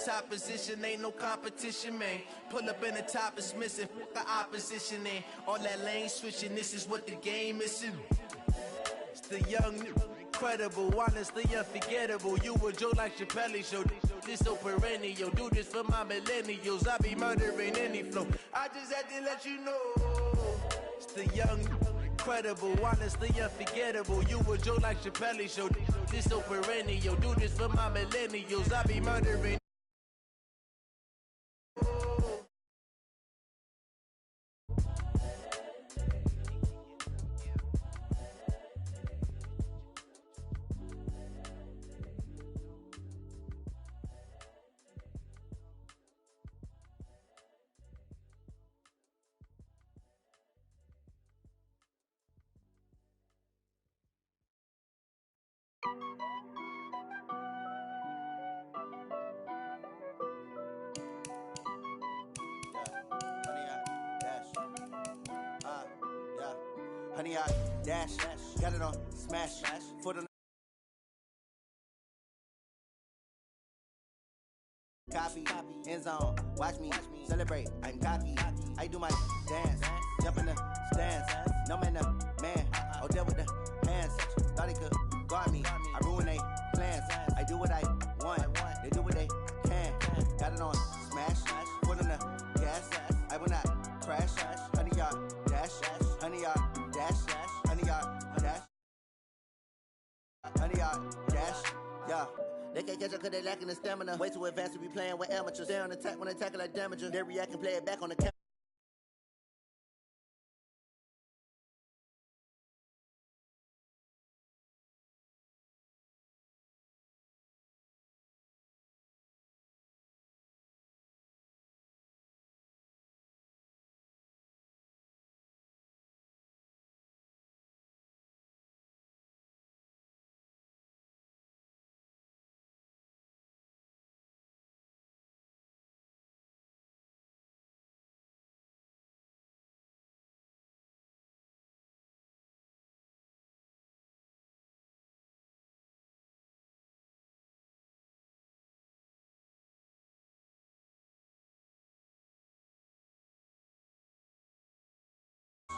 Top position, ain't no competition, man. Pull up in the top is missing, fuck the opposition, and all that lane switching, this is what the game missing. It's the young, incredible, honestly unforgettable. You a Joe like Chappelle show, this so perennial. Do this for my millennials, I be murdering any flow. I just had to let you know. It's the young, incredible, honestly unforgettable. You a Joe like Chappelle show, this so perennial. Do this for my millennials, I be murdering. Honey, I dash, got it on smash, foot on copy, end zone, watch me celebrate, I'm cocky, I do my dance, jump in the stands, no man, oh deal with the hands, thought he could guard me, I ruin they plans, I do what I want, they do what they can, got it on smash, foot on the gas, I will not crash, honey, y'all dash, honey, y'all dash, honey, y'all dash, honey, y'all dash, yeah. They can't catch up cause they lacking the stamina. Way too advanced to be playing with amateurs. Stay on attack when they tackle like damager. They react and play it back on the camera.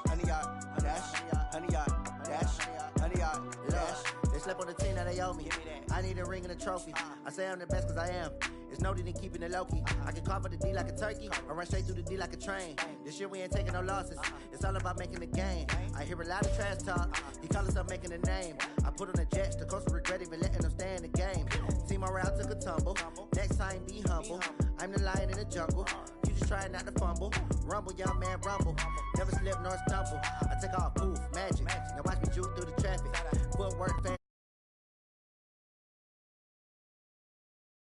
Honey, y'all dash, honey, y'all dash, honey, y'all dash. They slept on the team that they owe me. I need a ring and a trophy. I say I'm the best cause I am. It's no need in keeping it low-key. I can carve up the D like a turkey or run straight through the D like a train. This year we ain't taking no losses. It's all about making the game. I hear a lot of trash talk. He call himself making a name. I put on the Jets. The coach will regret even letting them stay in the game. Team around took a tumble. Next time be humble. I'm the lion in the jungle. You just trying not to fumble. Rumble, young man, rumble. Never slip nor stumble. I take off, poof, magic. Now watch me juke through the traffic. Footwork, fan.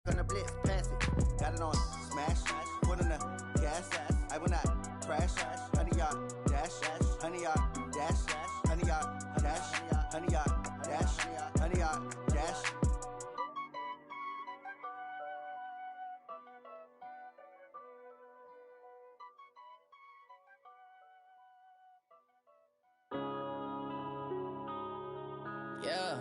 Gonna blitz, pass it. Got it on smash. Foot on the gas. I will not crash. Honey, y'all dash. Honey, y'all dash. Honey, y'all dash. Honey, y'all dash. Honey, y'all dash. Yeah.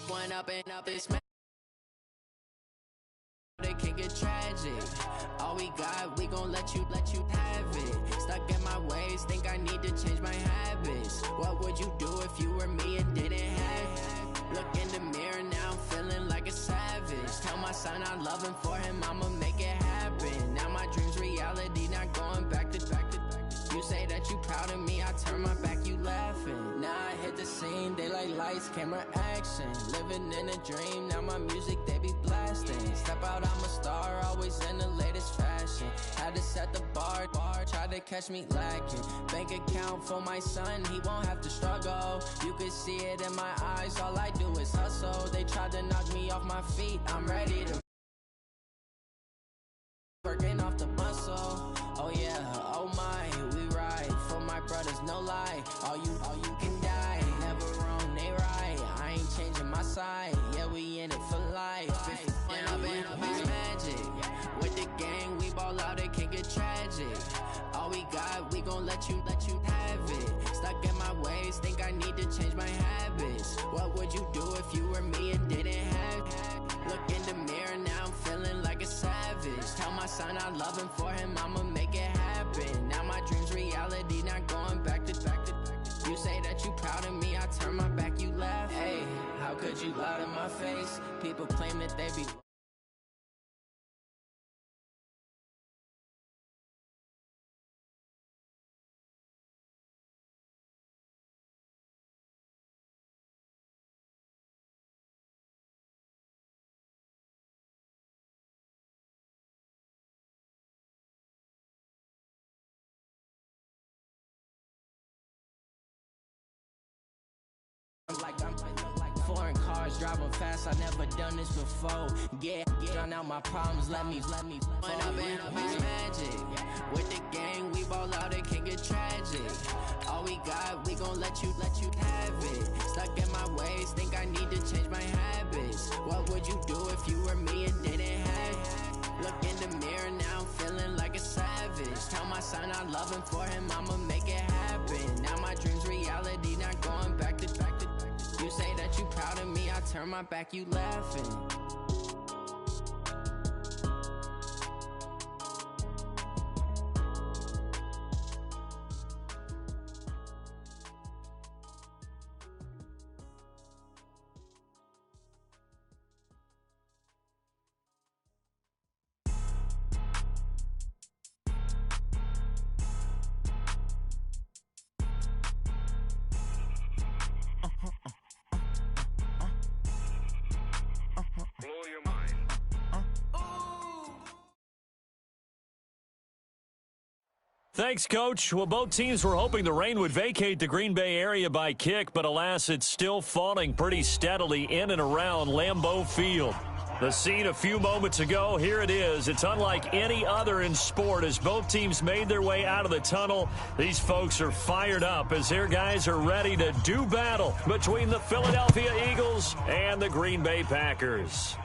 One up and up is they can get tragic. All we got, we gon' let you have it. Stuck in my ways, think I need to change my habits. What would you do if you were me and didn't have it? Look in the mirror now, I'm feeling like a savage. Tell my son I love him, for him I'ma make it happen. Now my dream's reality, not going back to. You say that you proud of me, I turn my back, you laughing. Now I hit the scene, daylight lights, camera action. Living in a dream, now my music they be blasting. Step out, I'm a star, always in the latest fashion. Had to set the bar, try to catch me lacking. Bank account for my son, he won't have to struggle. You could see it in my eyes, all I do is hustle. They tried to knock me off my feet, I'm ready to working off the muscle. Oh yeah, oh my, we ride for my brothers, no lie. All you can die, never wrong, they right. I ain't changing my side, yeah, we in it for life. If up is magic. With the gang, we ball out, it can get tragic. All we got, we gon' let you have it. Stuck in my ways, think I need to change my habits. What would you do if you were me and didn't have? Look in the mirror, now I'm feeling like a savage. Tell my son I love him, for him I'ma make it happen. Now my dream's reality, not going back to. You say that you proud of me, I turn my back, you laugh. Hey, how could you lie to my face? People claim that they be... Like foreign cars driving fast, I never done this before. Yeah, drown out my problems, let me When up and up is magic. With the gang, we ball out, it can get tragic. All we got, we gon' let you have it. Stuck in my ways, think I need to change my habits. What would you do if you were me and didn't have? Look in the mirror, now I'm feeling like a savage. Tell my son I love him, for him I'ma make it happen. Now my dream's reality, not going back to. You say that you proud of me, I turn my back, you laughing. Thanks, Coach. Well, both teams were hoping the rain would vacate the Green Bay area by kick, but alas, it's still falling pretty steadily in and around Lambeau Field. The scene a few moments ago, here it is. It's unlike any other in sport as both teams made their way out of the tunnel. These folks are fired up as their guys are ready to do battle between the Philadelphia Eagles and the Green Bay Packers.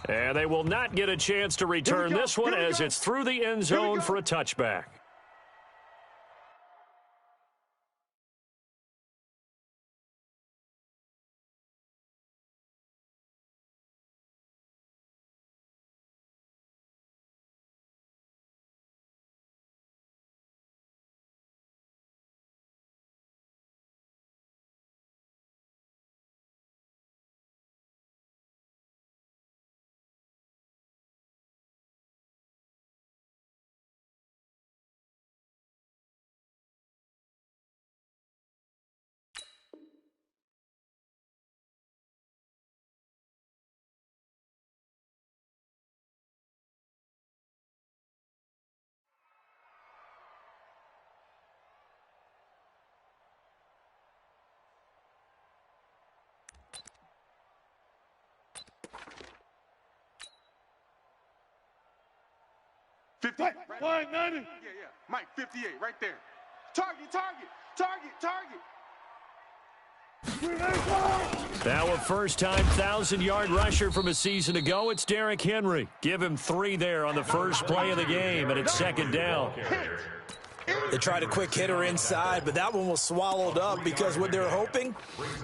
And they will not get a chance to return this one as it's through the end zone for a touchback. Wide 90. Yeah. Mike, 58, right there. Target. Now a first-time 1,000-yard rusher from a season ago. It's Derrick Henry. Give him 3 there on the first play of the game, and it's second down. They tried a quick hitter inside, but that one was swallowed up because what they're hoping,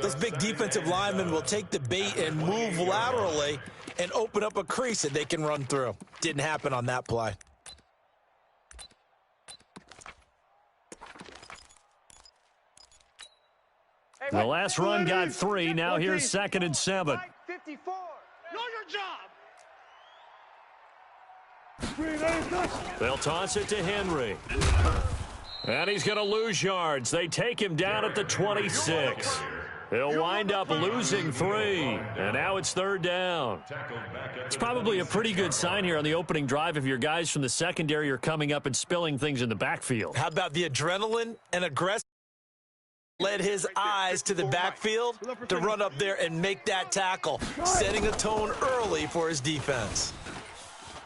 those big defensive linemen will take the bait and move laterally and open up a crease that they can run through. Didn't happen on that play. The last run got 3. Now here's 2nd and 7. 54. Know your job. They'll toss it to Henry. And he's going to lose yards. They take him down at the 26. He'll wind up losing 3. And now it's 3rd down. It's probably a pretty good sign here on the opening drive if your guys from the secondary are coming up and spilling things in the backfield. How about the adrenaline and aggression? Led his eyes to the backfield to run up there and make that tackle, setting a tone early for his defense.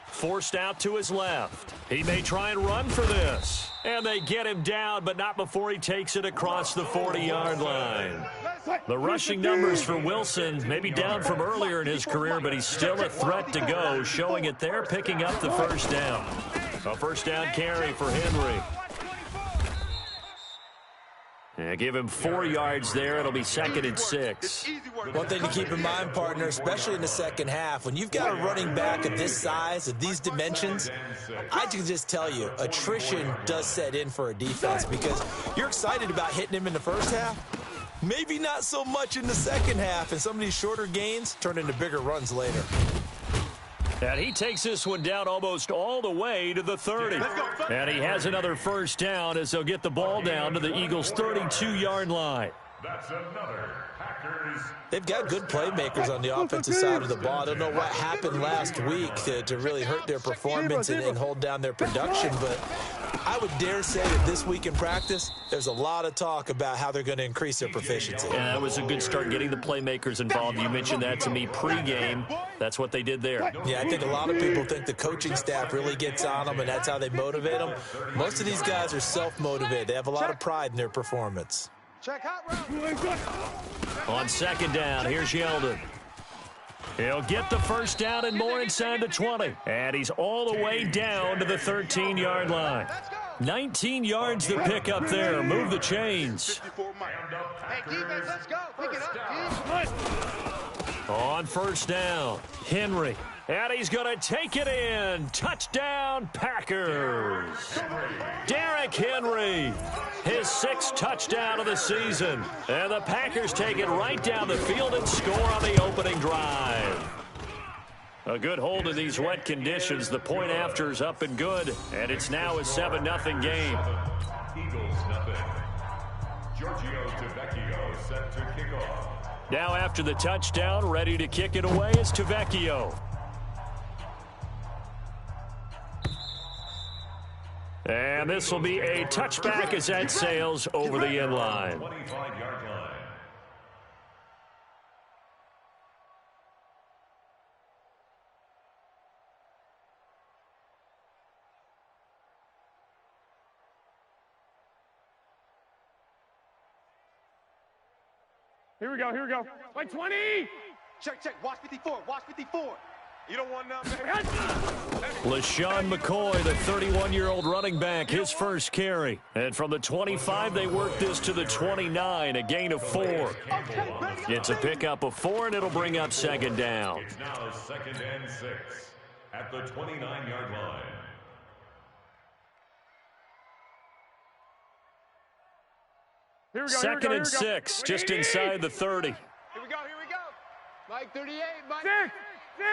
Forced out to his left. He may try and run for this. And they get him down, but not before he takes it across the 40-yard line. The rushing numbers for Wilson may be down from earlier in his career, but he's still a threat to go, showing it there, picking up the first down. A first down carry for Henry. Give him 4 yards there. It'll be 2nd and 6. One thing to keep in mind, partner, especially in the second half, when you've got a running back of this size, of these dimensions, I can just tell you, attrition does set in for a defense because you're excited about hitting him in the first half. Maybe not so much in the second half, and some of these shorter gains turn into bigger runs later. And he takes this one down almost all the way to the 30. And he has another first down as they'll get the ball down to the Eagles' 32-yard line. That's another Packers. They've got good playmakers on the offensive side of the ball. I don't know what happened last week to really hurt their performance and hold down their production, but I would dare say that this week in practice, there's a lot of talk about how they're going to increase their proficiency. And that was a good start getting the playmakers involved. You mentioned that to me pregame. That's what they did there. Yeah, I think a lot of people think the coaching staff really gets on them, and that's how they motivate them. Most of these guys are self-motivated. They have a lot of pride in their performance. On 2nd down, here's Yeldon. He'll get the first down and more inside the 20. And he's all the way down to the 13-yard line. 19 yards to pick up there. Move the chains. Hey, defense, let's go. Pick it up, On first down, Henry. And he's going to take it in. Touchdown, Packers. Derrick Henry, his 6th touchdown of the season. And the Packers take it right down the field and score on the opening drive. A good hold in these wet conditions. The point after is up and good. And it's now a 7-0 game. Eagles nothing. Giorgio Tavecchio set to kick off. Now after the touchdown, ready to kick it away is Tavecchio. And this will be a touchback as that sails over the end line. 25-yard line. Here we go. Like 20. Check. Watch 54. You don't want nothing. LaShawn McCoy, the 31-year-old running back, his first carry. And from the 25, they work this to the 29, a gain of 4. It's a pickup of 4, and it'll bring up 2nd down. It's now 2nd and 6 at the 29-yard line. Here we go. 2nd and 6, just inside the 30. Here we go. Mike 38, Mike. 6.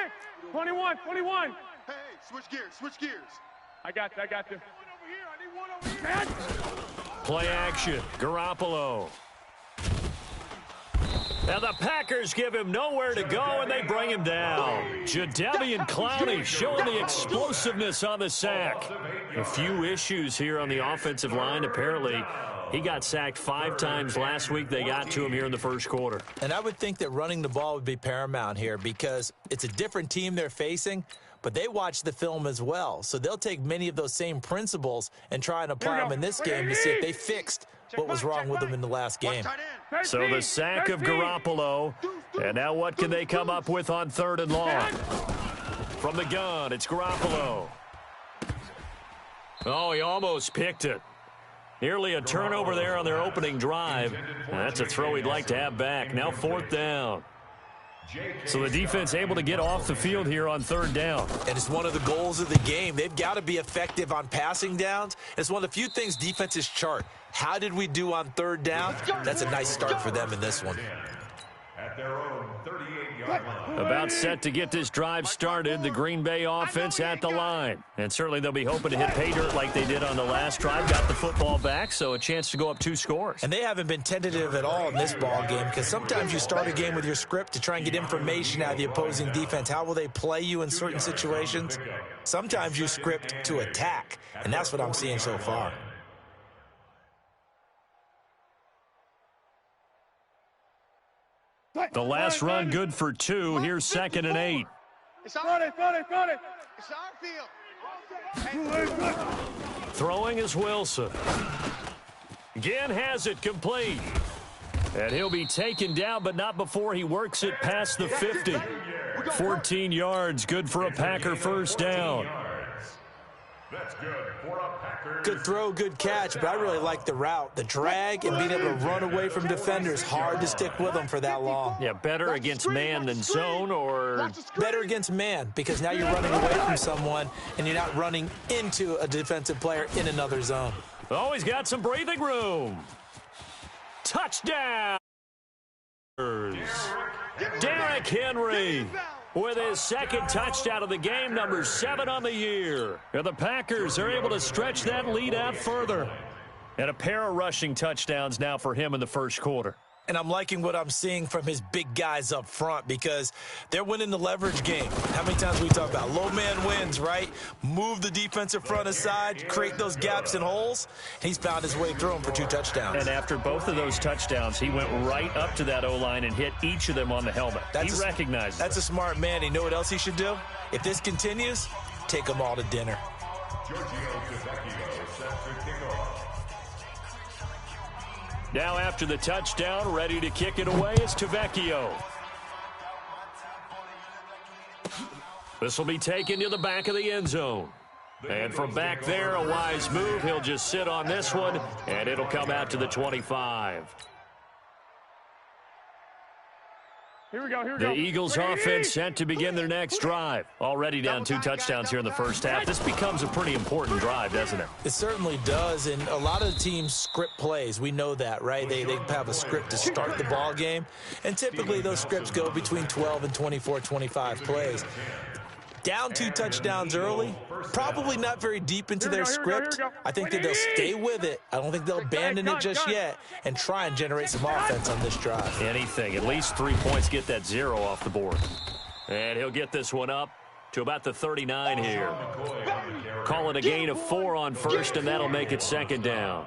21. Hey, switch gears. I got you. I need one over here. Play action, Garoppolo. And the Packers give him nowhere to go, and they bring him down. Jadeveon Clowney showing the explosiveness on the sack. A few issues here on the offensive line. Apparently, he got sacked 5 times last week. They got to him here in the first quarter. And I would think that running the ball would be paramount here because it's a different team they're facing, but they watch the film as well. So they'll take many of those same principles and try and apply them in this game to see if they fixed what was wrong with them in the last game. So the sack of Garoppolo. And now what can they come up with on 3rd and long? From the gun, it's Garoppolo. Oh, he almost picked it. Nearly a turnover there on their opening drive. That's a throw he'd like to have back. Now 4th down. So the defense able to get off the field here on 3rd down. And it's one of the goals of the game. They've got to be effective on passing downs. It's one of the few things defenses chart. How did we do on 3rd down? That's a nice start for them in this one. At their own 38-yard line. About set to get this drive started, the Green Bay offense at the line. And certainly they'll be hoping to hit pay dirt like they did on the last drive. Got the football back, so a chance to go up 2 scores. And they haven't been tentative at all in this ball game because sometimes you start a game with your script to try and get information out of the opposing defense. How will they play you in certain situations? Sometimes you script to attack, and that's what I'm seeing so far. The last run good for 2. Here's 2nd and 8. It's on it. It's our field. Throwing is Wilson. Again has it complete. And he'll be taken down, but not before he works it past the 50. 14 yards, good for a Packer first down. That's good for a Packers. Good throw, good catch, but I really like the route. The drag and being able to run away from defenders, hard to stick with them for that long. Yeah, better against man than zone, or better against man, because now you're running away from someone and you're not running into a defensive player in another zone. Always got some breathing room. Touchdown! Derrick Henry with his second touchdown of the game, number 7 on the year. And the Packers are able to stretch that lead out further. And a pair of rushing touchdowns now for him in the first quarter. And I'm liking what I'm seeing from his big guys up front because they're winning the leverage game. How many times we talk about low man wins, right? Move the defensive front aside, create those gaps and holes. He's found his way through them for 2 touchdowns. And after both of those touchdowns, he went right up to that O-line and hit each of them on the helmet. He recognized That's a smart man. You know what else he should do? If this continues, take them all to dinner. Giorgio Tavecchio set to kick off. Now after the touchdown, ready to kick it away is Tavecchio. This will be taken to the back of the end zone. And from back there, a wise move. He'll just sit on this one, and it'll come out to the 25. Here we go, The Eagles offense set to begin their next drive. Already down 2 touchdowns here in the first half. This becomes a pretty important drive, doesn't it? It certainly does, and a lot of the teams script plays. We know that, right? They have a script to start the ball game, and typically those scripts go between 12 and 24, 25 plays. Down 2 touchdowns early, probably not very deep into their script. I think that they'll stay with it. I don't think they'll abandon it just yet and try and generate some offense on this drive. Anything, at least 3 points, get that 0 off the board. And he'll get this one up to about the 39 here. Call it a gain of 4 on first, and that'll make it second down.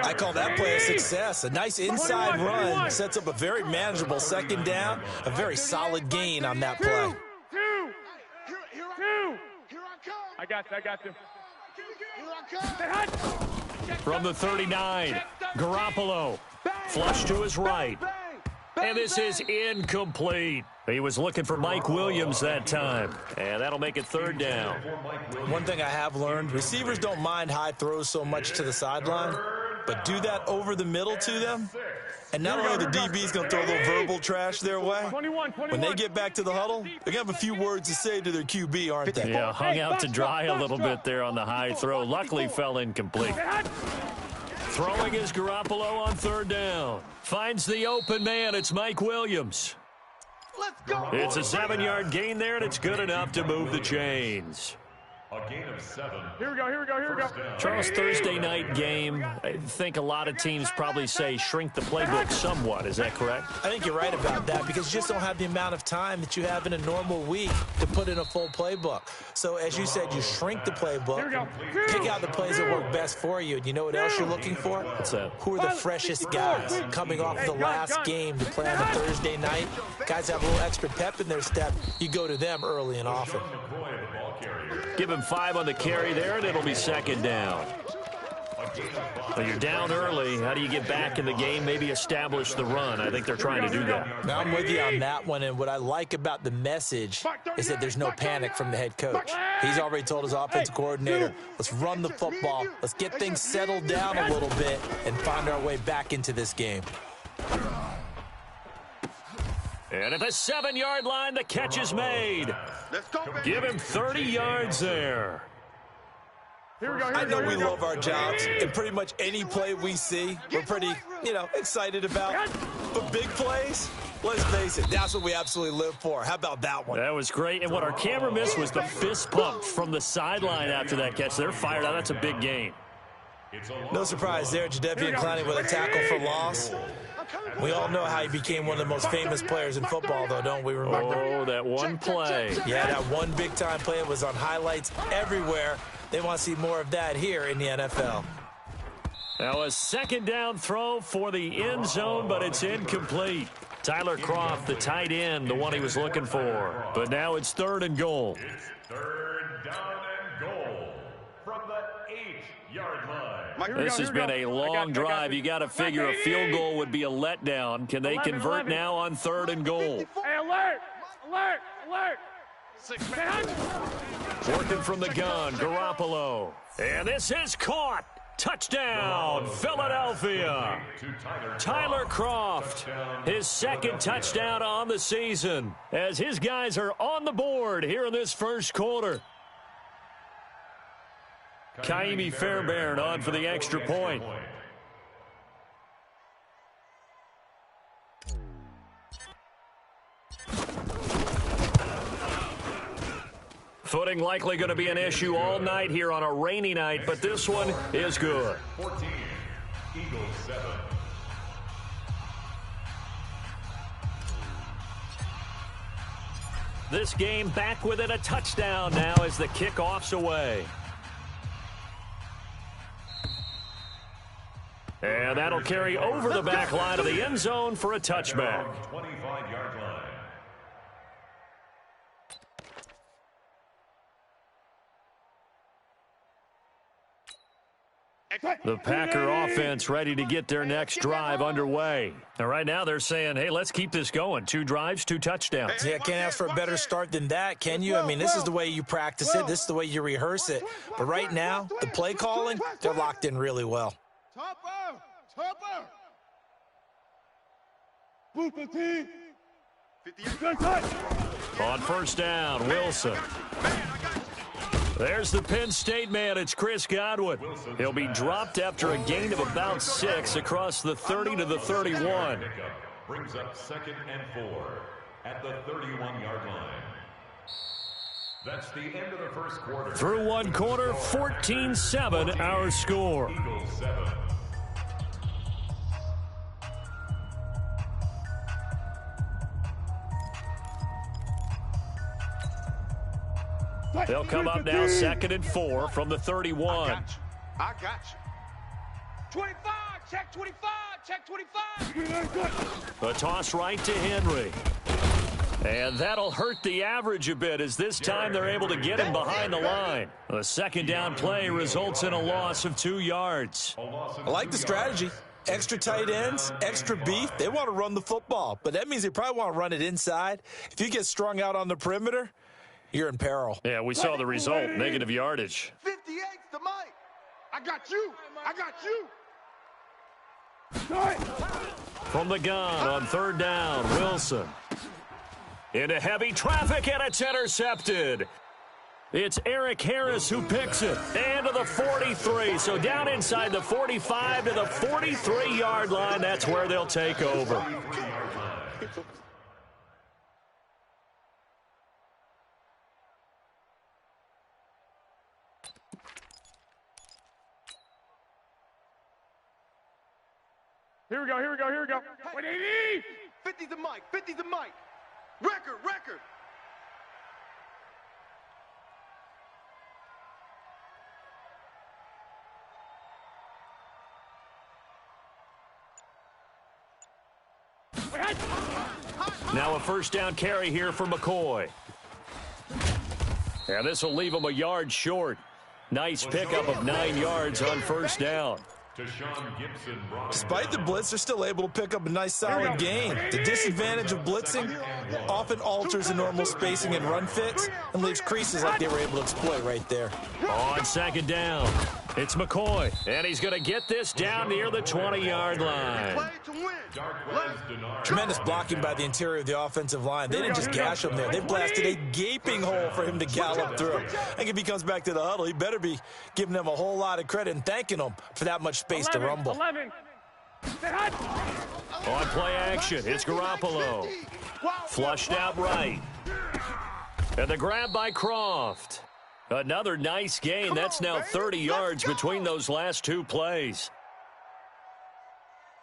I call that play a success. A nice inside run sets up a very manageable second down, a very solid gain on that play. I got you. From the 39, Garoppolo, flush to his right. And this is incomplete. He was looking for Mike Williams that time. And that'll make it third down. One thing I have learned, receivers don't mind high throws so much to the sideline, but do that over the middle to them. And not only the DB's going to throw a little verbal trash their way, when they get back to the huddle, they're going to have a few words to say to their QB, aren't they? Yeah, hung out to dry a little bit there on the high throw. Luckily fell incomplete. Throwing is Garoppolo on third down. Finds the open man. It's Mike Williams. Let's go. It's a 7-yard gain there, and it's good enough to move the chains. A gain of 7. Here we go. Charles, Thursday night game. I think a lot of teams probably say shrink the playbook somewhat. Is that correct? I think you're right about that because you just don't have the amount of time that you have in a normal week to put in a full playbook. So as you said, you shrink the playbook, pick out the plays that work best for you. And you know what else you're looking for? What's that? Who are the freshest guys coming off the last game to play on a Thursday night? Guys have a little extra pep in their step. You go to them early and often. Give him 5 on the carry there, and it'll be second down. Well, you're down early. How do you get back in the game, maybe establish the run? I think they're trying to do that. Now, I'm with you on that one, and what I like about the message is that there's no panic from the head coach. He's already told his offensive coordinator, let's run the football, let's get things settled down a little bit and find our way back into this game. And at the 7-yard line, the catch is made. Give him 30 yards there. I know we love our jobs, and pretty much any play we see, we're pretty, excited about. But big plays, let's face it, that's what we absolutely live for. How about that one? That was great. And what our camera missed was the fist pump from the sideline after that catch. They're fired out. That's a big gain. No surprise there, Jadeveon Clowney with a tackle for loss. We all know how he became one of the most famous players in football, though, don't we remember? Oh, that one play. Yeah, that one big-time play was on highlights everywhere. They want to see more of that here in the NFL. Now a second down throw for the end zone, but it's incomplete. Tyler Kroft, the tight end, the one he was looking for. But now it's 3rd and goal. It's 3rd down and goal from the 8-yard line. This has been a long drive. You got to figure a field goal would be a letdown. Can they convert now on 3rd and goal? Hey, alert! Working from the gun, Garoppolo. And this is caught. Touchdown, Philadelphia. Tyler Kroft, his second touchdown on the season, as his guys are on the board here in this first quarter. Ka'imi Fairbairn on for the extra point. Footing likely going to be an issue all night here on a rainy night, but this one is good. 14, Eagles 7. This game back within a touchdown now as the kickoff's away. And that'll carry over the back line of the end zone for a touchback. 25-yard line. The Packer offense ready to get their next drive underway. And right now they're saying, hey, let's keep this going. 2 drives, 2 touchdowns. Yeah, can't ask for a better start than that, can you? I mean, this is the way you practice it. This is the way you rehearse it. But right now, the play calling, they're locked in really well. On first down, Wilson. There's the Penn State man. It's Chris Godwin. He'll be dropped after a gain of about 6 across the 30 to the 31. Brings up 2nd and 4 at the 31-yard line. That's the end of the first quarter. Through one quarter, 14-7 our score. Eagles 7. They'll come up now 2nd and 4 from the 31. I got you. 25, check 25, check 25. A toss right to Henry. And that'll hurt the average a bit as this time they're able to get him behind the line. The second down play results in a loss of 2 yards. I like the strategy. Extra tight ends, extra beef. They want to run the football, but that means they probably want to run it inside. If you get strung out on the perimeter, you're in peril. Yeah, we saw the result, negative yardage. 58's the mic. I got you. I got you. From the gun on third down, Wilson. Into heavy traffic, and it's intercepted. It's Eric Harris who picks it. And to the 43. So down inside the 45 to the 43-yard line. That's where they'll take over. Here we go, here we go, here we go. 50's the mic, 50's the mic. Record, record. Now a first down carry here for McCoy. And this will leave him a yard short. Nice pickup of 9 yards on first down. Despite the blitz, they're still able to pick up a nice solid gain. The disadvantage of blitzing often alters the normal spacing and run fits and leaves creases like they were able to exploit right there. On second down, it's McCoy, and he's going to get this down near the 20-yard line. Tremendous blocking by the interior of the offensive line. They didn't just gash him there. They blasted a gaping hole for him to gallop through. I think if he comes back to the huddle, he better be giving them a whole lot of credit and thanking them for that much space to rumble. 11. On play action, it's Garoppolo. Flushed out right. And the grab by Kroft. Another nice gain. That's now 30 yards between those last 2 plays.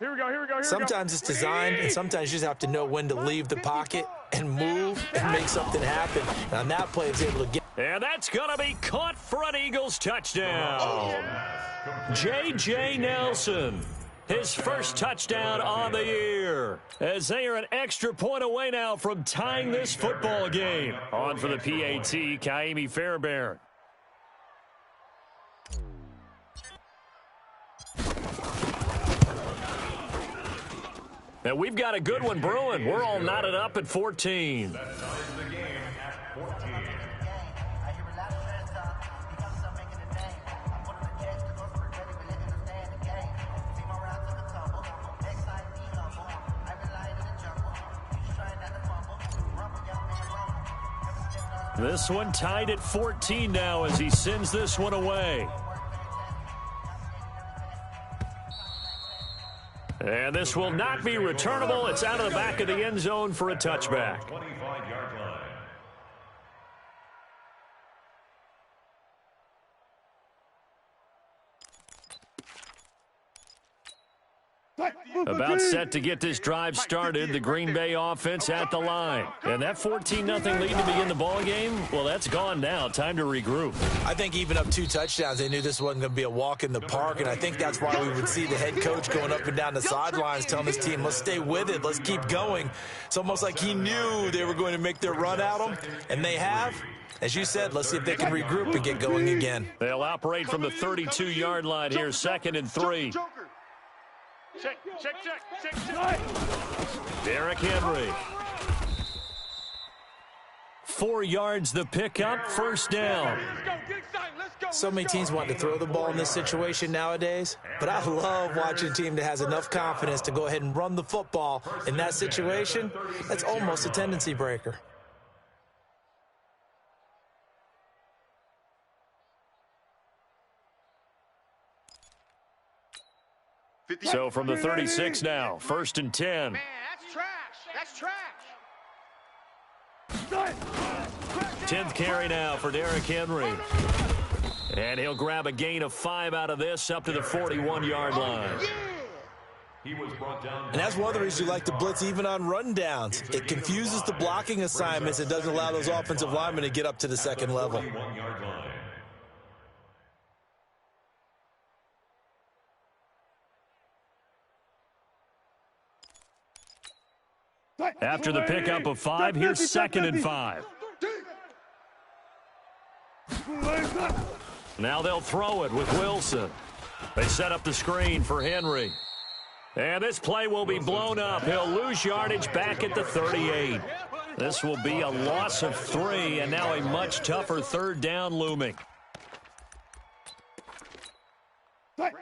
Here we go, here we go, here Sometimes it's designed, and sometimes you just have to know when to leave the pocket and move and make something happen. And on that play, it's able to get. And that's going to be caught for an Eagles touchdown. J.J. Nelson, his first touchdown on the year, as they are an extra point away now from tying this football game. On for the PAT, Ka'imi Fairbairn. And we've got a good one brewing. We're all knotted up at 14. That ties the game at 14. This one tied at 14 now as he sends this one away. And this will not be returnable. It's out of the back of the end zone for a touchback. 25-yard line. About set to get this drive started, the Green Bay offense at the line. And that 14-0 lead to begin the ball game, well, that's gone now. Time to regroup. I think even up 2 touchdowns, they knew this wasn't going to be a walk in the park, and I think that's why we would see the head coach going up and down the sidelines telling his team, let's stay with it, let's keep going. It's almost like he knew they were going to make their run at him, and they have. As you said, let's see if they can regroup and get going again. They'll operate from the 32-yard line here, 2nd and 3. Check. Derrick Henry. 4 yards the pickup, first down. So many teams want to throw the ball in this situation nowadays, but I love watching a team that has enough confidence to go ahead and run the football in that situation. That's almost a tendency breaker. So from the 36 now, 1st and 10. Man, that's trash. 10th carry now for Derrick Henry. And he'll grab a gain of 5 out of this up to the 41-yard line. He was brought down. And that's one of the reasons you like to blitz even on rundowns. It confuses the blocking assignments. It doesn't allow those offensive linemen to get up to the second level. 41-yard line. After the pickup of 5, here's 2nd and 5. Now they'll throw it with Wilson. They set up the screen for Henry. And this play will be blown up. He'll lose yardage back at the 38. This will be a loss of 3, and now a much tougher 3rd down looming.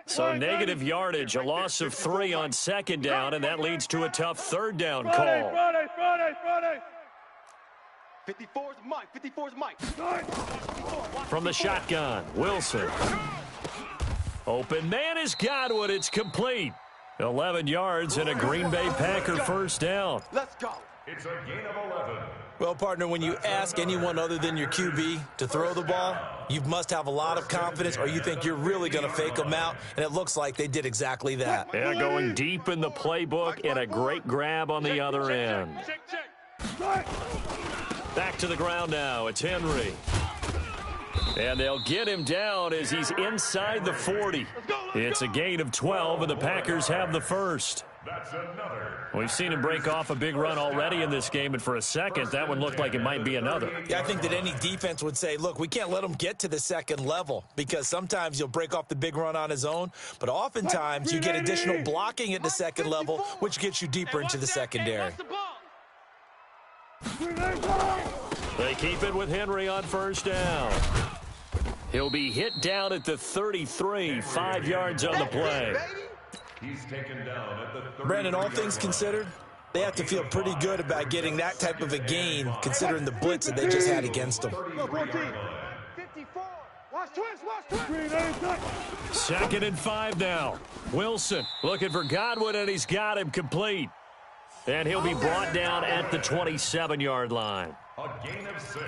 So negative yardage, a loss of 3 on 2nd down, and that leads to a tough 3rd down call. Friday. 54's Mike. From the shotgun, Wilson. Open man is Godwin. It's complete. 11 yards and a Green Bay Packer first down. Let's go. It's a gain of 11. Well, partner, when you ask anyone other than your QB to throw the ball, you must have a lot of confidence or you think you're really going to fake them out, and it looks like they did exactly that. Yeah, going deep in the playbook and a great grab on the other end. Back to the ground now. It's Henry. And they'll get him down as he's inside the 40. It's a gain of 12, and the Packers have the first. That's another. We've seen him break off a big run already in this game, and for a second, that one looked like it might be another. Yeah, I think that any defense would say, look, we can't let him get to the second level because sometimes he'll break off the big run on his own, but oftentimes you get additional blocking at the second level, which gets you deeper into the secondary. They keep it with Henry on first down. He'll be hit down at the 33, 5 yards on the play. He's taken down at the 30. Brandon, all things considered, they have to feel pretty good about getting that type of a gain considering the blitz that they just had against them. 54. Watch twist. 2nd and 5 now. Wilson looking for Godwin, and he's got him complete. And he'll be brought down at the 27-yard line. A gain of 6.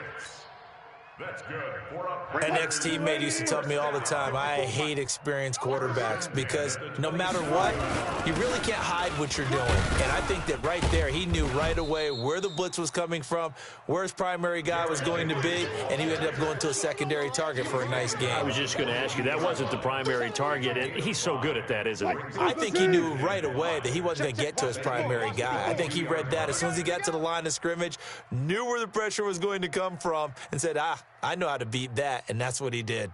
That's good for a An ex-teammate used to tell me all the time, I hate experienced quarterbacks because no matter what, you really can't hide what you're doing. And I think that right there, he knew right away where the blitz was coming from, where his primary guy was going to be, and he ended up going to a secondary target for a nice game. I was just going to ask you, that wasn't the primary target, and he's so good at that, isn't he? I think he knew right away that he wasn't going to get to his primary guy. I think he read that as soon as he got to the line of scrimmage, knew where the pressure was going to come from, and said, I know how to beat that, and that's what he did.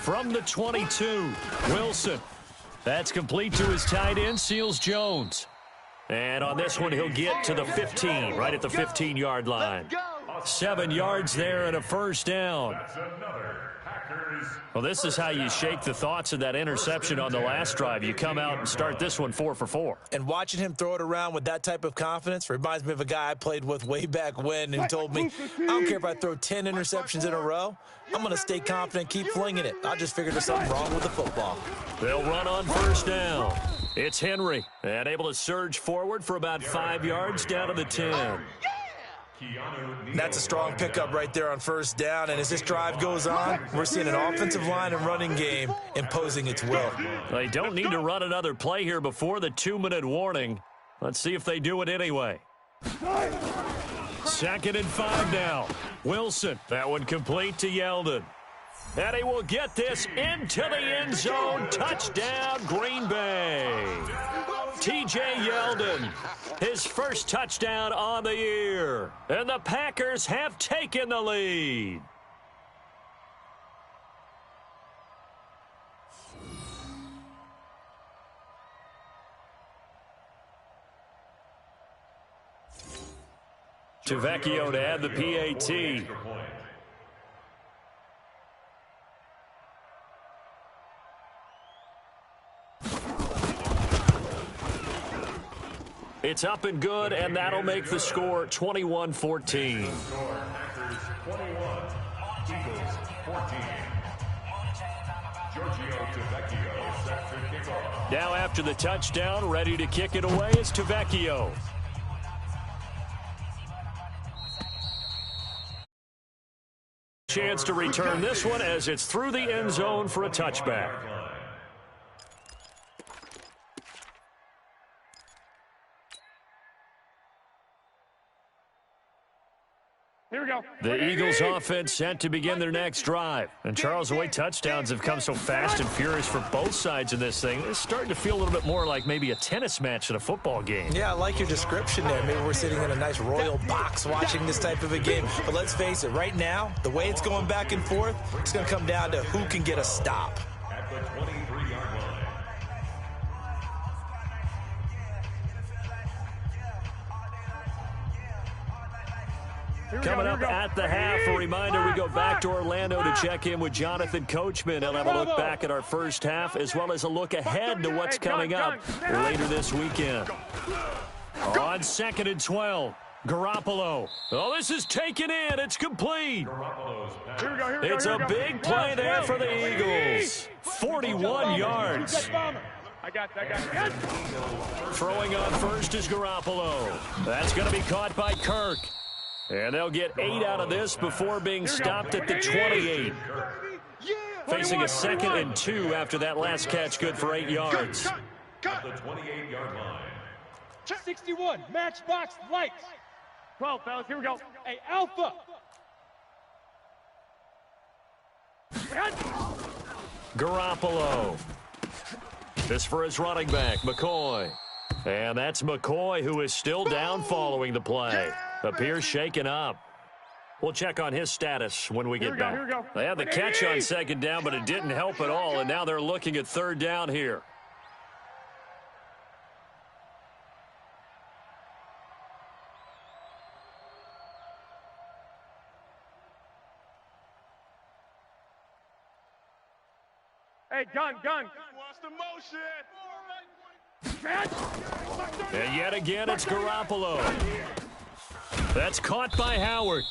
From the 22, Wilson. That's complete to his tight end, Seals Jones. And on this one, he'll get to the 15, right at the 15-yard line. 7 yards there and a first down. That's another Packer Well, this is how you shake the thoughts of that interception on the last drive. You come out and start this one 4 for 4. And watching him throw it around with that type of confidence reminds me of a guy I played with way back when who told me, I don't care if I throw 10 interceptions in a row, I'm going to stay confident, keep flinging it. I just figured there's something wrong with the football. They'll run on first down. It's Henry, and able to surge forward for about 5 yards down to the 10. That's a strong pickup right there on first down, and as this drive goes on, we're seeing an offensive line and running game imposing its will. They don't need to run another play here before the 2-minute warning. Let's see if they do it anyway. 2nd and 5 now. Wilson, that one complete to Yeldon. And he will get this into the end zone. Touchdown, Green Bay. T.J. Yeldon, his first touchdown on the year. And the Packers have taken the lead. Tavecchio to add the PAT. It's up and good, and that'll make the score 21-14. Now after the touchdown, ready to kick it away is Tavecchio. Chance to return this one as it's through the end zone for a touchback. Here we go. The Eagles offense set to begin their next drive. And Charles, the way touchdowns have come so fast and furious for both sides in this thing, it's starting to feel a little bit more like maybe a tennis match than a football game. Yeah, I like your description there. Maybe we're sitting in a nice royal box watching this type of a game. But let's face it, right now, the way it's going back and forth, it's going to come down to who can get a stop. At the 23-yard line. Coming up at the half, a reminder, we go back to Orlando to check in with Jonathan Coachman. He'll have a look back at our first half as well as a look ahead to what's coming up later this weekend. On 2nd and 12, Garoppolo. Oh, this is taken in. It's complete. It's a big play there for the Eagles. 41 yards. I got it. Throwing on first is Garoppolo. That's going to be caught by Kirk. And they'll get 8 out of this before being stopped at the 28. Facing a 2nd and 2 after that last catch, good for 8 yards. At the 28-yard line. 61, matchbox lights. 12, fellas, here we go. Hey, Alpha. Garoppolo. This for his running back, McCoy. And that's McCoy, who is still down following the play. Appears shaken up. We'll check on his status when we get back. They had the catch on 2nd down, but it didn't help at all, and now they're looking at 3rd down here. Hey, gun. And yet again, it's Garoppolo. That's caught by Howard.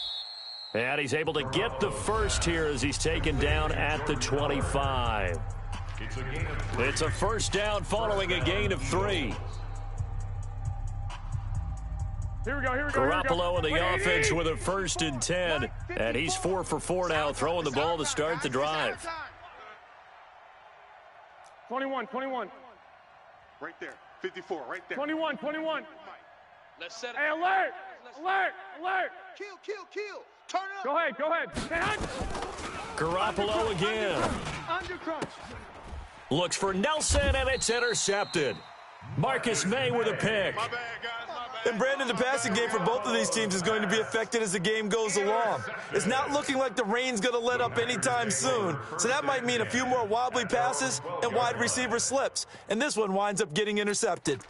And he's able to get the first here as he's taken down at the 25. It's a first down following a gain of 3. Here we go. Garoppolo in the offense with a 1st and 10. And he's 4 for 4 now, throwing the ball to start the drive. 21. Right there. 54, right there. 21. Let's set it. Hey, alert. Kill. Turn up. Go ahead. Garoppolo again. Under crunch. Looks for Nelson, and it's intercepted. Marcus May with a pick. My bad, guys. And Brandon, the passing game for both of these teams is going to be affected as the game goes along. It's not looking like the rain's going to let up anytime soon, so that might mean a few more wobbly passes and wide receiver slips, and this one winds up getting intercepted.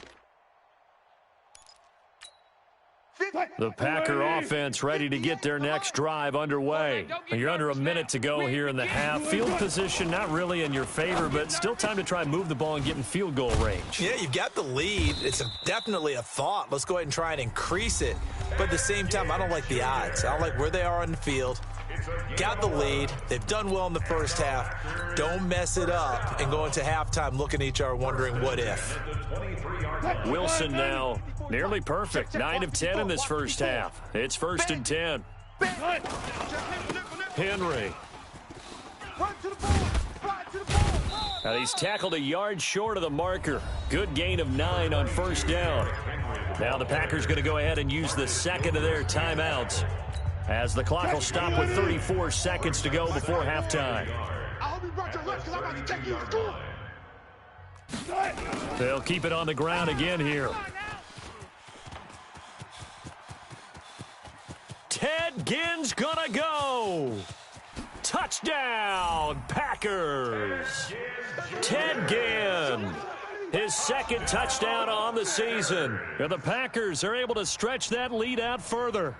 The Packer offense ready to get their next drive underway. You're under a minute to go here in the half. Field position not really in your favor, but still time to try and move the ball and get in field goal range. Yeah, you've got the lead. It's definitely a thought. Let's go ahead and try and increase it. But at the same time, I don't like the odds. I don't like where they are on the field. Got the lead. They've done well in the first half. Don't mess it up and go into halftime looking at each other wondering what if. Wilson now nearly perfect. 9 of 10 in this first half. It's 1st and 10. Henry. Now he's tackled a yard short of the marker. Good gain of 9 on 1st down. Now the Packers going to go ahead and use the second of their timeouts, as the clock will stop with 34 seconds to go before halftime. They'll keep it on the ground again here. Ted Ginn's gonna go. Touchdown, Packers. Ted Ginn, his second touchdown on the season. And the Packers are able to stretch that lead out further.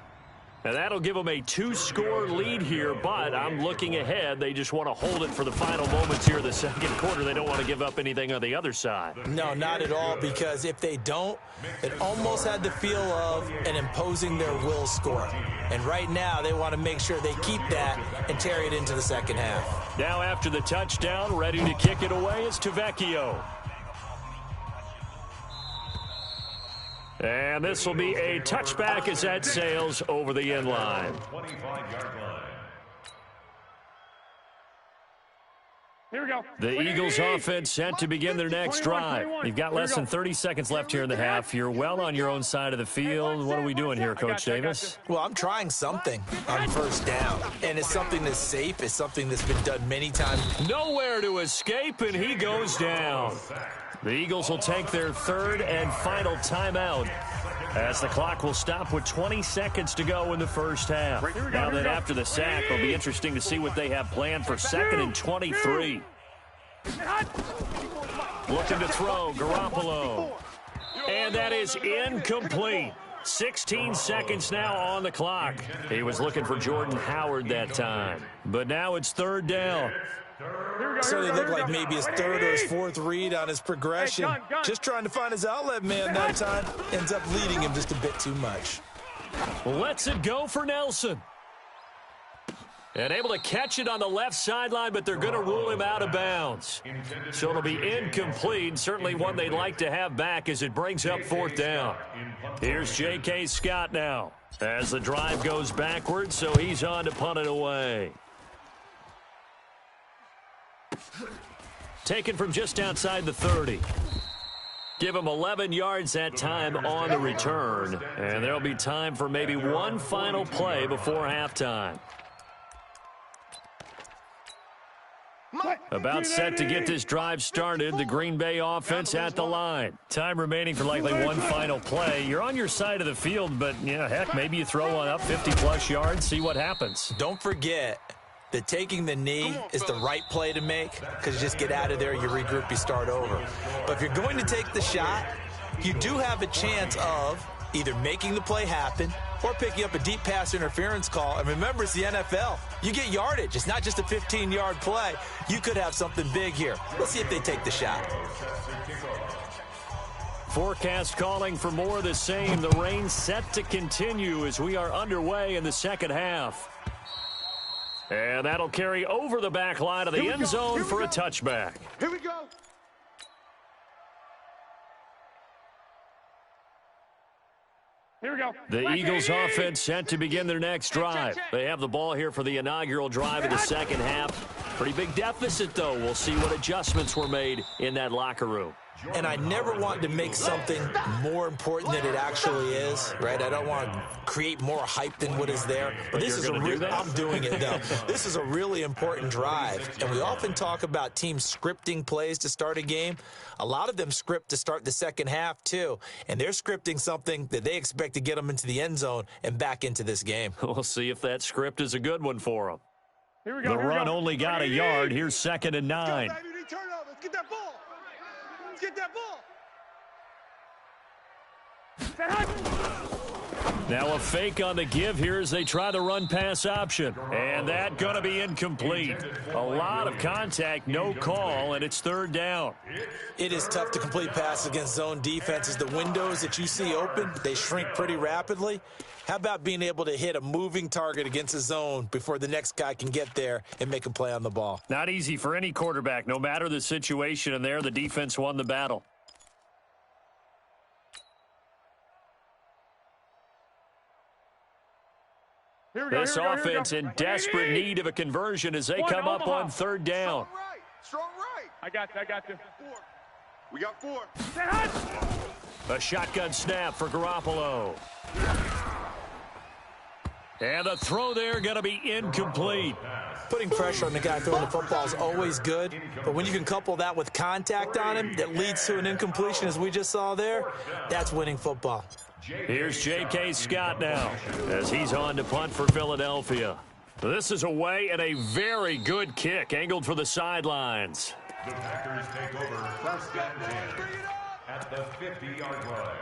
And that'll give them a 2-score lead here, but I'm looking ahead. They just want to hold it for the final moments here in the second quarter. They don't want to give up anything on the other side. No, not at all, because if they don't, it almost had the feel of an imposing their will score. And right now, they want to make sure they keep that and carry it into the second half. Now after the touchdown, ready to kick it away is Tavecchio. And this will be a touchback as that sails over the end line. Here we go. The Eagles offense set to begin their next drive. You've got less than 30 seconds left here in the half. You're well on your own side of the field. What are we doing here, Coach Davis? Well, I'm trying something on 1st down, and it's something that's safe. It's something that's been done many times. Nowhere to escape, and he goes down. The Eagles will take their 3rd and final timeout, as the clock will stop with 20 seconds to go in the first half. Now that after the sack, it'll be interesting to see what they have planned for 2nd and 23. Looking to throw, Garoppolo. And that is incomplete. 16 seconds now on the clock. He was looking for Jordan Howard that time. But now it's 3rd down. So they look like maybe his 3rd or his 4th read on his progression. Just trying to find his outlet man that time. Ends up leading him just a bit too much. Lets it go for Nelson. And able to catch it on the left sideline, but they're going to rule him out of bounds. So it'll be incomplete. Certainly one they'd like to have back as it brings up 4th down. Here's J.K. Scott now as the drive goes backwards, so he's on to punt it away. Taken from just outside the 30. Give him 11 yards that time on the return. And there'll be time for maybe one final play before halftime. About set to get this drive started. The Green Bay offense at the line. Time remaining for likely one final play. You're on your side of the field, but, yeah, heck, maybe you throw one up 50-plus yards, see what happens. Don't forget that taking the knee is the right play to make, because you just get out of there, you regroup, you start over. But if you're going to take the shot, you do have a chance of either making the play happen or picking up a deep pass interference call. And remember, it's the NFL. You get yardage. It's not just a 15-yard play. You could have something big here. Let's see if they take the shot. Forecast calling for more of the same. The rain set to continue as we are underway in the second half. And that'll carry over the back line of the end zone for a touchback. Here we go. Here we go. The Eagles offense set to begin their next drive. They have the ball here for the inaugural drive of the second half. Pretty big deficit, though. We'll see what adjustments were made in that locker room. And I never want to make something more important than it actually is, right? I don't want to create more hype than what is there. But this is I'm doing it, though. This is a really important drive. And we often talk about teams scripting plays to start a game. A lot of them script to start the second half, too. And they're scripting something that they expect to get them into the end zone and back into this game. We'll see if that script is a good one for them. Here we go. The run only got a yard. Here's 2nd and 9. Let's get that ball. Let's get that ball. Now a fake on the give here as they try the run-pass option. And that going to be incomplete. A lot of contact, no call, and it's third down. It is tough to complete passes against zone defenses. The windows that you see open, they shrink pretty rapidly. How about being able to hit a moving target against a zone before the next guy can get there and make a play on the ball? Not easy for any quarterback, no matter the situation, and there the defense won the battle. This offense in desperate need of a conversion as they come up on third down. Strong right. I got you. We got 4. A shotgun snap for Garoppolo. And the throw there going to be incomplete. Putting pressure on the guy throwing the football is always good, but when you can couple that with contact on him that leads to an incompletion, as we just saw there, that's winning football. Here's J.K. Scott now as he's on to punt for Philadelphia. This is away and a very good kick angled for the sidelines. The Packers take over first and 10 at the 50-yard line.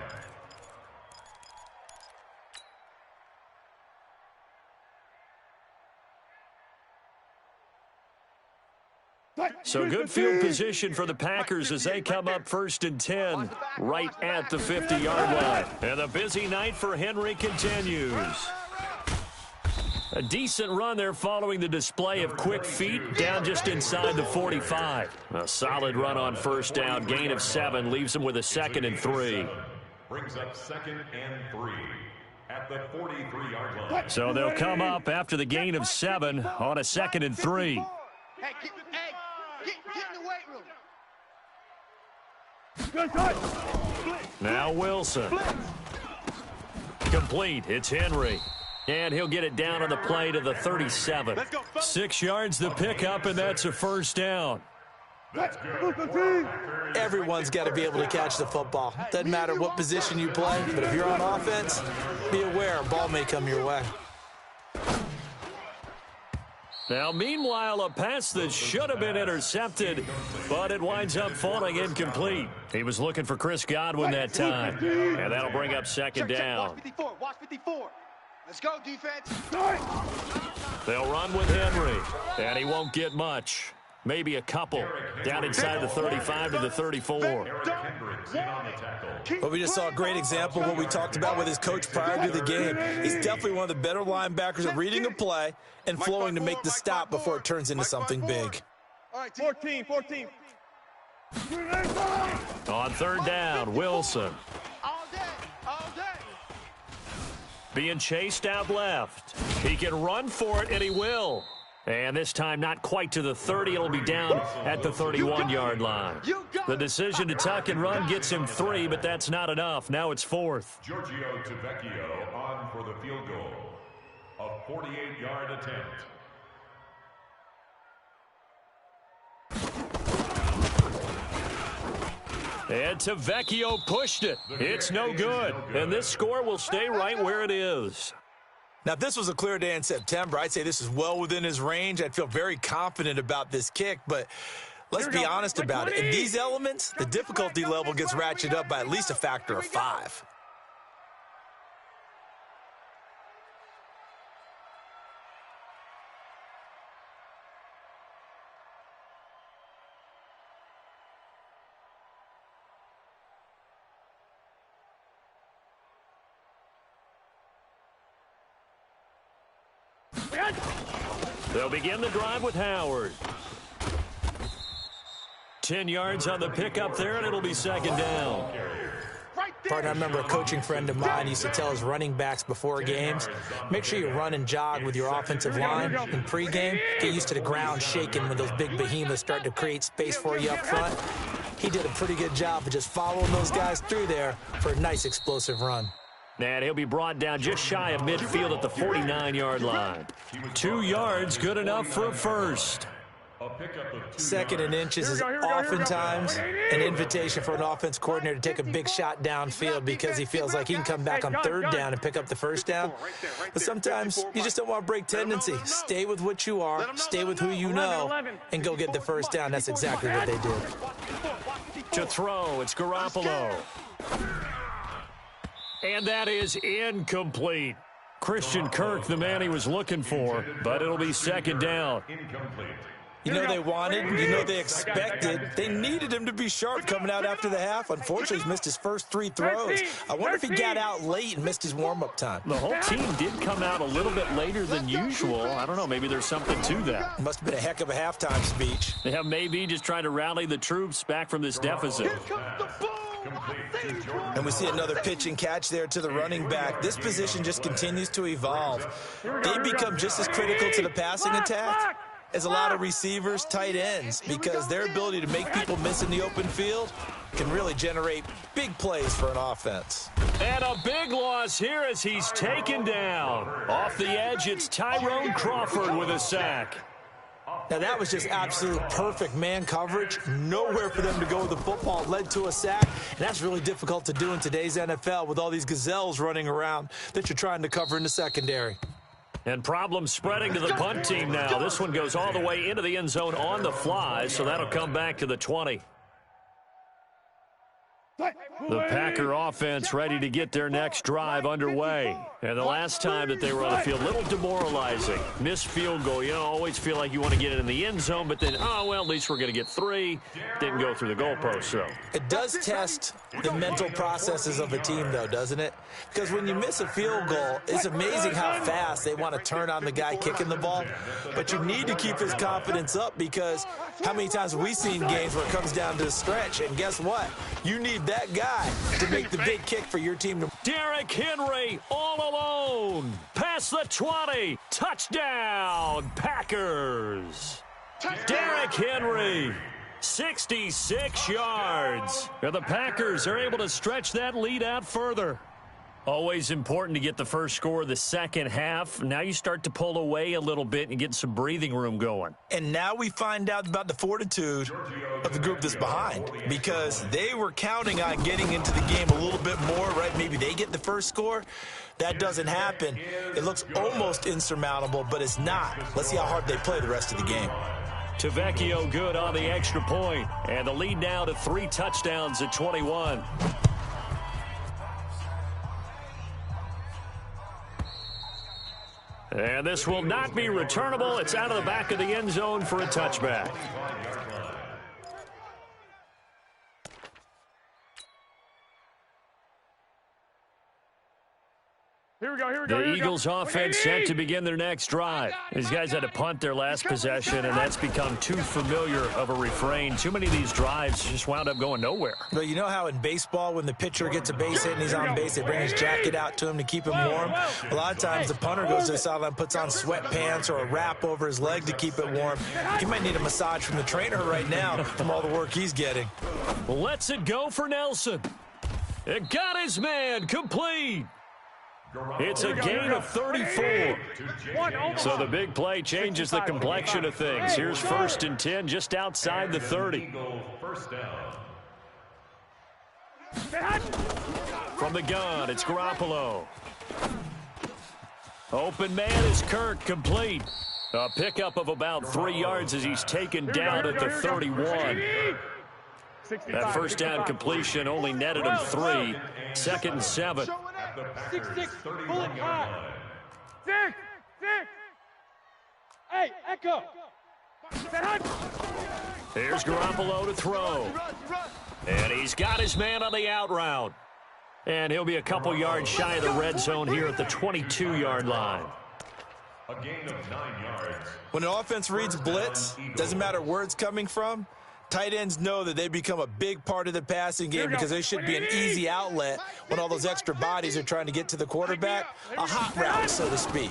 So good field position for the Packers as they come up first and 10 right at the 50-yard line. And the busy night for Henry continues. A decent run there following the display of quick feet down just inside the 45. A solid run on first down. Gain of 7 leaves them with a 2nd and 3. Brings up 2nd and 3 at the 43-yard line. So they'll come up after the gain of 7 on a 2nd and 3. Hey, get in the weight room. Now Wilson. Complete. It's Henry. And he'll get it down on the play to the 37. 6 yards the pickup, and that's a first down. Everyone's got to be able to catch the football. Doesn't matter what position you play, but if you're on offense, be aware a ball may come your way. Now, meanwhile, a pass that should have been intercepted, but it winds up falling incomplete. He was looking for Chris Godwin that time, and that'll bring up 2nd down. Watch 54. Let's go, defense. They'll run with Henry, and he won't get much. Maybe a couple. Down inside the 35 to the 34. But we just saw a great example of what we talked about with his coach prior to the game. He's definitely one of the better linebackers at reading a play and flowing to make the stop before it turns into something big. 14. On third down, Wilson. All day. Being chased out left. He can run for it, and he will. And this time not quite to the 30. It'll be down at the 31-yard line. The decision to tuck and run gets him 3, but that's not enough. Now it's 4th. Giorgio Tavecchio on for the field goal. A 48-yard attempt. And Tavecchio pushed it. It's no good. And this score will stay right where it is. Now, if this was a clear day in September, I'd say this is well within his range. I'd feel very confident about this kick, but let's be honest about it. In these elements, the difficulty level gets ratcheted up by at least a factor of 5. They'll begin the drive with Howard. 10 yards on the pickup there, and it'll be 2nd down. Partner, I remember a coaching friend of mine used to tell his running backs before games, make sure you run and jog with your offensive line in pregame. Get used to the ground shaking when those big behemoths start to create space for you up front. He did a pretty good job of just following those guys through there for a nice explosive run. And he'll be brought down just shy of midfield at the 49-yard line. 2 yards, good enough for a first. 2nd and inches is oftentimes an invitation for an offense coordinator to take a big shot downfield because he feels like he can come back on 3rd down and pick up the 1st down. But sometimes you just don't want to break tendency. Stay with what you are, stay with who you know, and go get the 1st down. That's exactly what they did. To throw, it's Garoppolo. And that is incomplete. Christian Kirk, the man he was looking for, but it'll be second down. You know they wanted, you know they expected. They needed him to be sharp coming out after the half. Unfortunately, he's missed his first 3 throws. I wonder if he got out late and missed his warm-up time. The whole team did come out a little bit later than usual. I don't know, maybe there's something to that. Must have been a heck of a halftime speech. Yeah, maybe just trying to rally the troops back from this deficit. And we see another pitch and catch there to the running back. This position just continues to evolve. They become just as critical to the passing attack as a lot of receivers, tight ends, because their ability to make people miss in the open field can really generate big plays for an offense. And a big loss here as he's taken down. Off the edge, it's Tyrone Crawford with a sack. Now, that was just absolute perfect man coverage. Nowhere for them to go with the football. It led to a sack, and that's really difficult to do in today's NFL with all these gazelles running around that you're trying to cover in the secondary. And problems spreading to the punt team now. This one goes all the way into the end zone on the fly, so that'll come back to the 20. The Packer offense ready to get their next drive underway. And the last time that they were on the field, a little demoralizing. Missed field goal. You know, always feel like you want to get it in the end zone, but then, oh, well, at least we're going to get 3. Didn't go through the goalpost, so. It does test the mental processes of a team, though, doesn't it? Because when you miss a field goal, it's amazing how fast they want to turn on the guy kicking the ball. But you need to keep his confidence up, because how many times have we seen games where it comes down to the stretch, and guess what? You need that guy to make the big kick for your team. Derrick Henry all alone. Past the 20. Touchdown, Packers. Derrick Henry, 66 yards. And the Packers are able to stretch that lead out further. Always important to get the first score of the second half. Now you start to pull away a little bit and get some breathing room going. And now we find out about the fortitude of the group that's behind, because they were counting on getting into the game a little bit more, right? Maybe they get the first score. That doesn't happen. It looks almost insurmountable, but it's not. Let's see how hard they play the rest of the game. Tavecchio good on the extra point, and the lead now to 3 touchdowns at 21. And this will not be returnable. It's out of the back of the end zone for a touchback. Here we go, here we go. The Eagles offense set to begin their next drive. These guys had to punt their last possession, and that's become too familiar of a refrain. Too many of these drives just wound up going nowhere. But you know how in baseball, when the pitcher gets a base hit and he's on base, they bring his jacket out to him to keep him warm? A lot of times the punter goes to the sideline, puts on sweatpants or a wrap over his leg to keep it warm. He might need a massage from the trainer right now from all the work he's getting. Lets it go for Nelson. It got his man complete. It's a gain of 34. So the big play changes the complexion of things. Here's 1st and 10 just outside the 30. From the gun, it's Garoppolo. Open man is Kirk, complete. A pickup of about 3 yards as he's taken down at the 31. That first down completion only netted him 3. 2nd and 7. 6, pull it high. 6. Hey, Echo. Here's Garoppolo to throw. And he's got his man on the out route. And he'll be a couple yards shy of the red zone here at the 22-yard line. A gain of 9 yards. When an offense reads blitz, doesn't matter where it's coming from, tight ends know that they become a big part of the passing game because they should be an easy outlet when all those extra bodies are trying to get to the quarterback. A hot route, so to speak.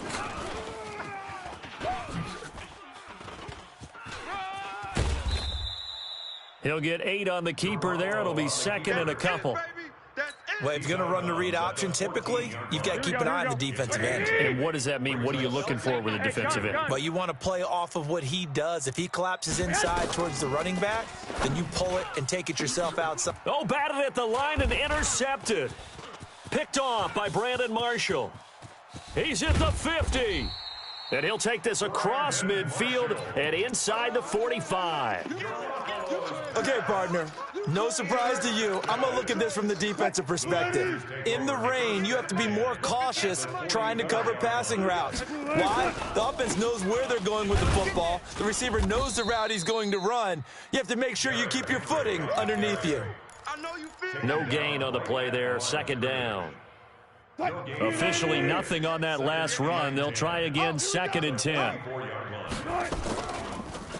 He'll get 8 on the keeper there. It'll be 2nd and a couple. Well, if you're going to run the read option, typically, you've got to keep an eye on the defensive end. And what does that mean? What are you looking for with a defensive end? Well, you want to play off of what he does. If he collapses inside towards the running back, then you pull it and take it yourself outside. Oh, batted at the line and intercepted. Picked off by Brandon Marshall. He's at the 50. And he'll take this across midfield and inside the 45. Okay, partner, no surprise to you. I'm going to look at this from the defensive perspective. In the rain, you have to be more cautious trying to cover passing routes. Why? The offense knows where they're going with the football. The receiver knows the route he's going to run. You have to make sure you keep your footing underneath you. No gain on the play there, second down. Officially nothing on that last run. They'll try again, 2nd and 10.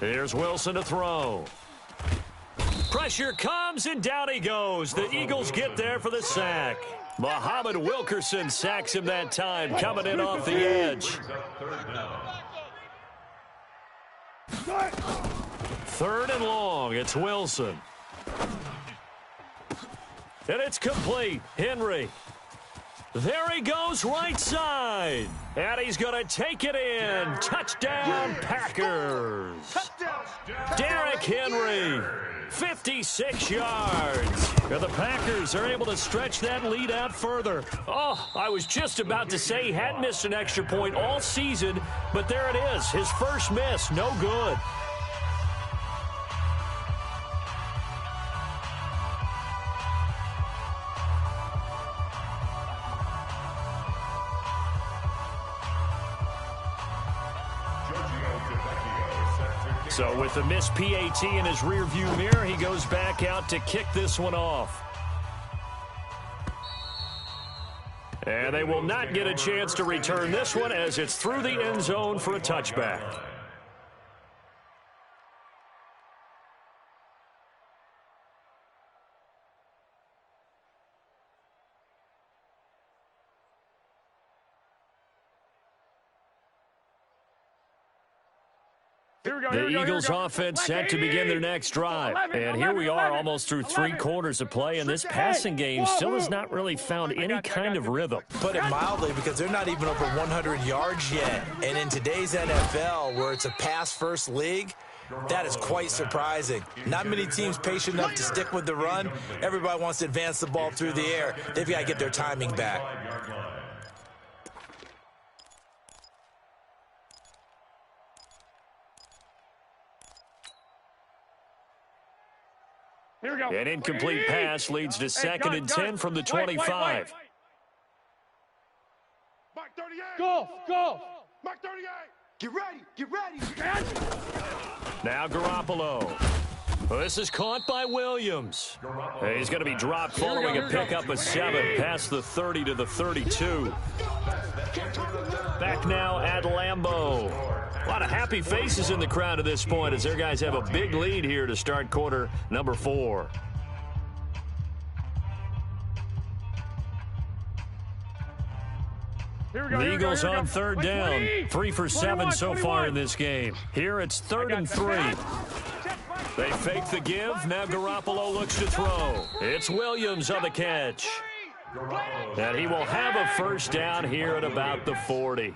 Here's Wilson to throw. Pressure comes, and down he goes. The Eagles get there for the sack. Muhammad Wilkerson sacks him that time, coming in off the edge. 3rd and long. It's Wilson. And it's complete. Henry. There he goes, right side. And he's going to take it in. Touchdown, Packers. Derrick Henry, 56 yards. And the Packers are able to stretch that lead out further. Oh, I was just about to say he hadn't missed an extra point all season, but there it is. His first miss, no good. So with the missed PAT in his rearview mirror, he goes back out to kick this one off. And they will not get a chance to return this one as it's through the end zone for a touchback. The Eagles offense set to begin their next drive. And here we are almost through 3 quarters of play, and this passing game still has not really found any kind of rhythm. Put it mildly, because they're not even over 100 yards yet. And in today's NFL, where it's a pass-first league, that is quite surprising. Not many teams patient enough to stick with the run. Everybody wants to advance the ball through the air. They've got to get their timing back. Here we go. An incomplete pass leads to 2nd and 10 from the 25. Mark 38. Go. Mark 38. Get ready. Now Garoppolo. Well, this is caught by Williams. He's going to be dropped following a pickup of 7 past the 30 to the 32. Back now at Lambeau. A lot of happy faces in the crowd at this point as their guys have a big lead here to start quarter number 4. The Eagles on 3rd down. 3 for 7 so far in this game. Here it's 3rd and 3. They fake the give. Now Garoppolo looks to throw. It's Williams on the catch. And he will have a first down here at about the 40.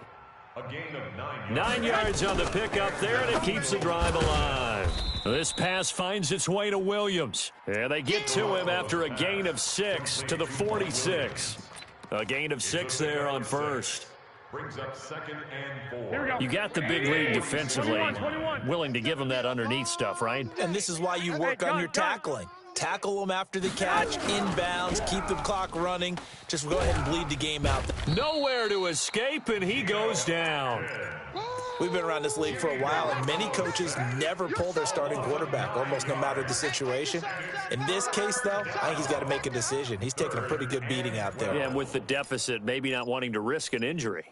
9 yards on the pickup there, and it keeps the drive alive. This pass finds its way to Williams. And they get to him after a gain of 6 to the 46. A gain of 6 there on first. Brings up 2nd and 4. You got the big lead defensively. Willing to give him that underneath stuff, right? And this is why you work on your tackling. Tackle them after the catch, inbounds, keep the clock running. Just go ahead and bleed the game out. Nowhere to escape, and he goes down. We've been around this league for a while, and many coaches never pull their starting quarterback, almost no matter the situation. In this case, though, I think he's got to make a decision. He's taking a pretty good beating out there. Yeah, and with the deficit, maybe not wanting to risk an injury.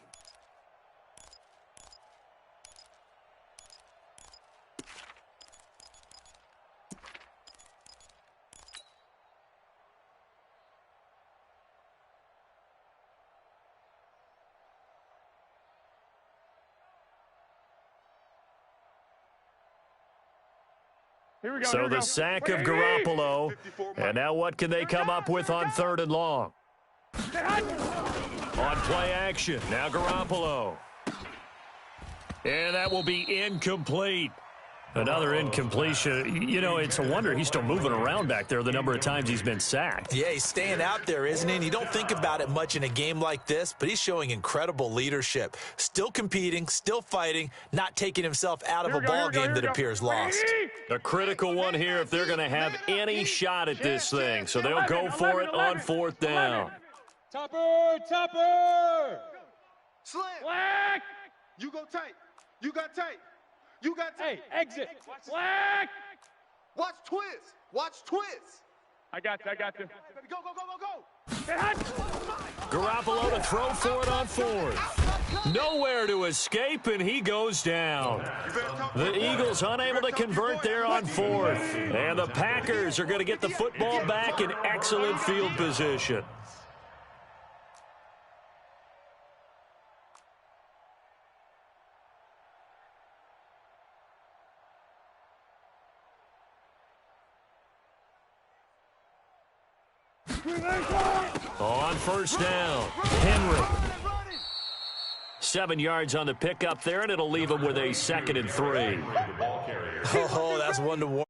So the sack of Garoppolo, and now what can they come up with on 3rd and long? On play action, now Garoppolo. And that will be incomplete. Another incompletion. You know, it's a wonder he's still moving around back there the number of times he's been sacked. Yeah, he's staying out there, isn't he? And you don't think about it much in a game like this, but he's showing incredible leadership. Still competing, still fighting, not taking himself out of a ball game that appears lost. A critical one here if they're going to have any shot at this thing. So they'll go for it on 4th down. Topper! Slam. Black! You go tight. You got tight. You got tight. Hey, exit. Black! Watch twist. Watch twist. I got you. Go, go, go, go, go. Garoppolo to throw for it on 4th. Nowhere to escape, and he goes down. The Eagles unable to convert there on 4th. And the Packers are going to get the football back in excellent field position. On 1st down, Henry. 7 yards on the pickup there, and it'll leave him with a 2nd and 3. Oh, that's 1-1.